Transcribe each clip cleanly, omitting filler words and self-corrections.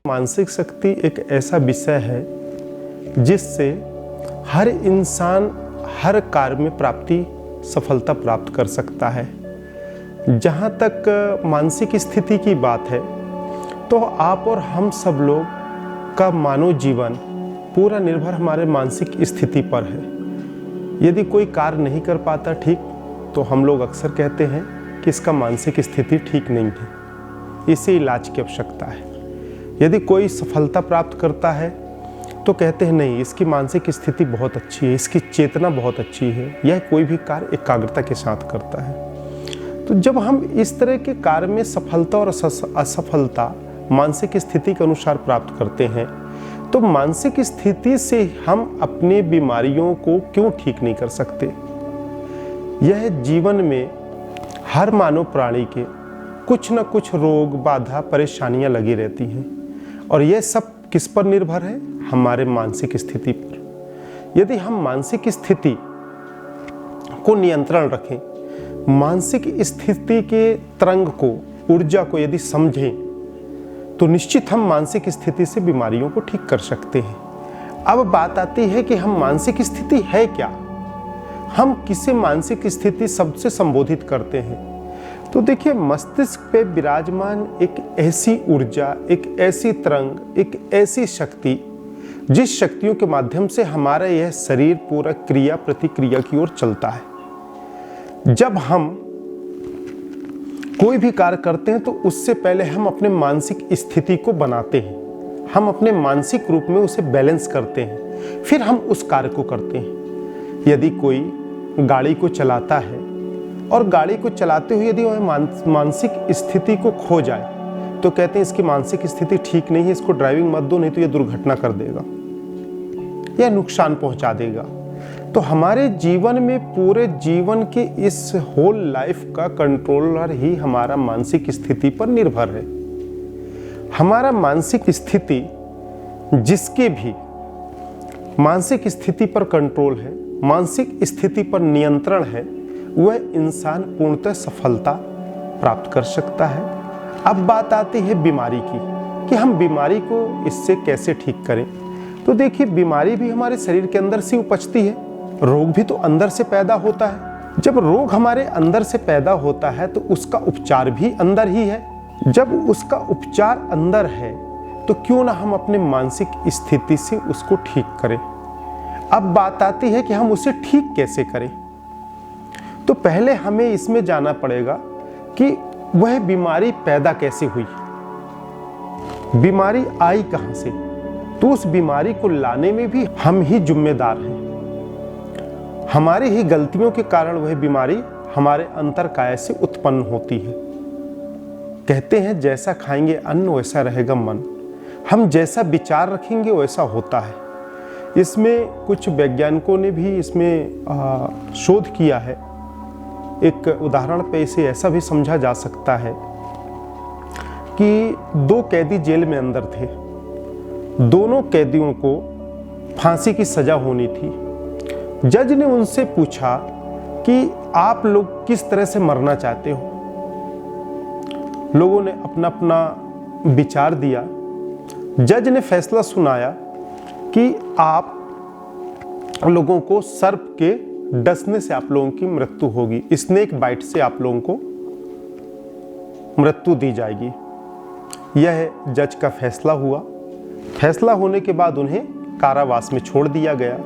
मानसिक शक्ति एक ऐसा विषय है जिससे हर इंसान हर कार्य में सफलता प्राप्त कर सकता है। जहाँ तक मानसिक स्थिति की बात है तो आप और हम सब लोग का मानव जीवन पूरा निर्भर हमारे मानसिक स्थिति पर है। यदि कोई कार्य नहीं कर पाता ठीक, तो हम लोग अक्सर कहते हैं कि इसका मानसिक स्थिति ठीक नहीं है, इसे इलाज की आवश्यकता है। यदि कोई सफलता प्राप्त करता है तो कहते हैं नहीं, इसकी मानसिक स्थिति बहुत अच्छी है, इसकी चेतना बहुत अच्छी है, यह कोई भी कार्य एकाग्रता के साथ करता है। तो जब हम इस तरह के कार्य में सफलता और असफलता मानसिक स्थिति के अनुसार प्राप्त करते हैं, तो मानसिक स्थिति से हम अपने बीमारियों को क्यों ठीक नहीं कर सकते? यह जीवन में हर मानव प्राणी के कुछ न कुछ रोग, बाधा, परेशानियां लगी रहती हैं, और यह सब किस पर निर्भर है? हमारे मानसिक स्थिति पर। यदि हम मानसिक स्थिति को नियंत्रण रखें, मानसिक स्थिति के तरंग को, ऊर्जा को यदि समझें, तो निश्चित हम मानसिक स्थिति से बीमारियों को ठीक कर सकते हैं। अब बात आती है कि हम मानसिक स्थिति है क्या? हम किसे मानसिक स्थिति सबसे संबोधित करते हैं? तो देखिए, मस्तिष्क पे विराजमान एक ऐसी ऊर्जा, एक ऐसी तरंग, एक ऐसी शक्ति, जिस शक्तियों के माध्यम से हमारा यह शरीर पूरा क्रिया प्रतिक्रिया की ओर चलता है। जब हम कोई भी कार्य करते हैं तो उससे पहले हम अपने मानसिक स्थिति को बनाते हैं, हम अपने मानसिक रूप में उसे बैलेंस करते हैं, फिर हम उस कार्य को करते हैं। यदि कोई गाड़ी को चलाता है और गाड़ी को चलाते हुए यदि वह मानसिक स्थिति को खो जाए, तो कहते हैं इसकी मानसिक स्थिति ठीक नहीं है, इसको ड्राइविंग मत दो, नहीं तो यह दुर्घटना कर देगा, यह नुकसान पहुंचा देगा। तो हमारे जीवन में, पूरे जीवन के इस होल लाइफ का कंट्रोलर ही हमारा मानसिक स्थिति पर निर्भर है। हमारा मानसिक स्थिति, जिसके भी मानसिक स्थिति पर कंट्रोल है, मानसिक स्थिति पर नियंत्रण है, वह इंसान पूर्णतः सफलता प्राप्त कर सकता है। अब बात आती है बीमारी की, कि हम बीमारी को इससे कैसे ठीक करें। तो देखिए, बीमारी भी हमारे शरीर के अंदर से उपजती है, रोग भी तो अंदर से पैदा होता है। जब रोग हमारे अंदर से पैदा होता है तो उसका उपचार भी अंदर ही है। जब उसका उपचार अंदर है तो क्यों ना हम अपने मानसिक स्थिति से उसको ठीक करें। अब बात आती है कि हम उसे ठीक कैसे करें। तो पहले हमें इसमें जाना पड़ेगा कि वह बीमारी पैदा कैसे हुई, बीमारी आई कहां से। तो उस बीमारी को लाने में भी हम ही जिम्मेदार हैं। हमारी ही गलतियों के कारण वह बीमारी हमारे अंतरकाय से उत्पन्न होती है। कहते हैं जैसा खाएंगे अन्न वैसा रहेगा मन, हम जैसा विचार रखेंगे वैसा होता है। इसमें कुछ वैज्ञानिकों ने भी इसमें शोध किया है। एक उदाहरण पे इसे ऐसा भी समझा जा सकता है कि दो कैदी जेल में अंदर थे। दोनों कैदियों को फांसी की सजा होनी थी। जज ने उनसे पूछा कि आप लोग किस तरह से मरना चाहते हो। लोगों ने अपना अपना विचार दिया। जज ने फैसला सुनाया कि आप लोगों को सर्प के डसने से आप लोगों की मृत्यु होगी, स्नेक बाइट से आप लोगों को मृत्यु दी जाएगी। यह जज का फैसला हुआ। फैसला होने के बाद उन्हें कारावास में छोड़ दिया गया।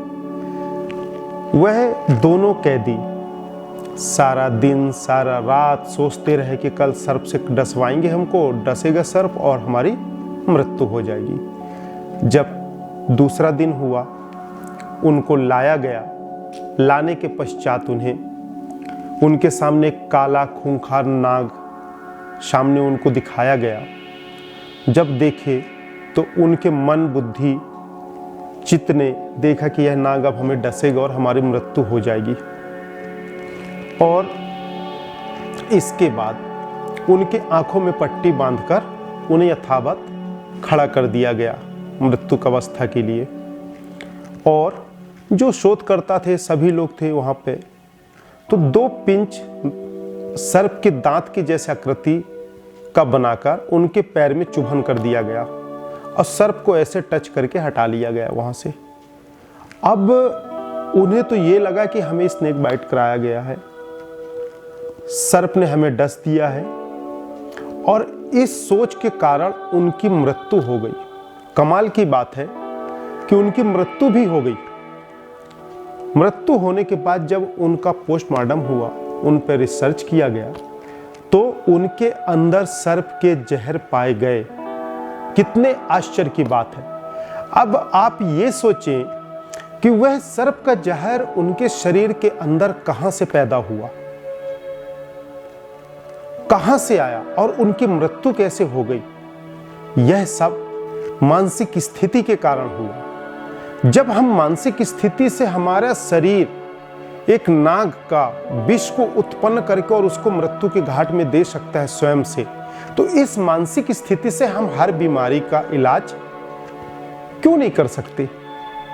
वह दोनों कैदी सारा दिन सारा रात सोचते रहे कि कल सर्प से डसवाएंगे, हमको डसेगा सर्प और हमारी मृत्यु हो जाएगी। जब दूसरा दिन हुआ, उनको लाया गया। लाने के पश्चात उनके सामने काला खूंखार नाग सामने उनको दिखाया गया। जब देखे तो उनके मन बुद्धि चित्त ने देखा कि यह नाग अब हमें डसेगा और हमारी मृत्यु हो जाएगी। और इसके बाद उनके आंखों में पट्टी बांधकर उन्हें यथावत खड़ा कर दिया गया मृत्यु की अवस्था के लिए। और जो शोधकर्ता थे सभी लोग थे वहाँ पे, तो 2 पिंच सर्प के दांत की जैसे आकृति का बनाकर उनके पैर में चुभन कर दिया गया और सर्प को ऐसे टच करके हटा लिया गया वहाँ से। अब उन्हें तो ये लगा कि हमें स्नेक बाइट कराया गया है, सर्प ने हमें डस दिया है, और इस सोच के कारण उनकी मृत्यु हो गई। कमाल की बात है कि उनकी मृत्यु भी हो गई। मृत्यु होने के बाद जब उनका पोस्टमार्टम हुआ, उन पर रिसर्च किया गया, तो उनके अंदर सर्प के जहर पाए गए। कितने आश्चर्य की बात है। अब आप ये सोचें कि वह सर्प का जहर उनके शरीर के अंदर कहां से पैदा हुआ, कहां से आया, और उनकी मृत्यु कैसे हो गई। यह सब मानसिक स्थिति के कारण हुआ। जब हम मानसिक स्थिति से हमारा शरीर एक नाग का विष को उत्पन्न करके और उसको मृत्यु के घाट में दे सकता है स्वयं से, तो इस मानसिक स्थिति से हम हर बीमारी का इलाज क्यों नहीं कर सकते।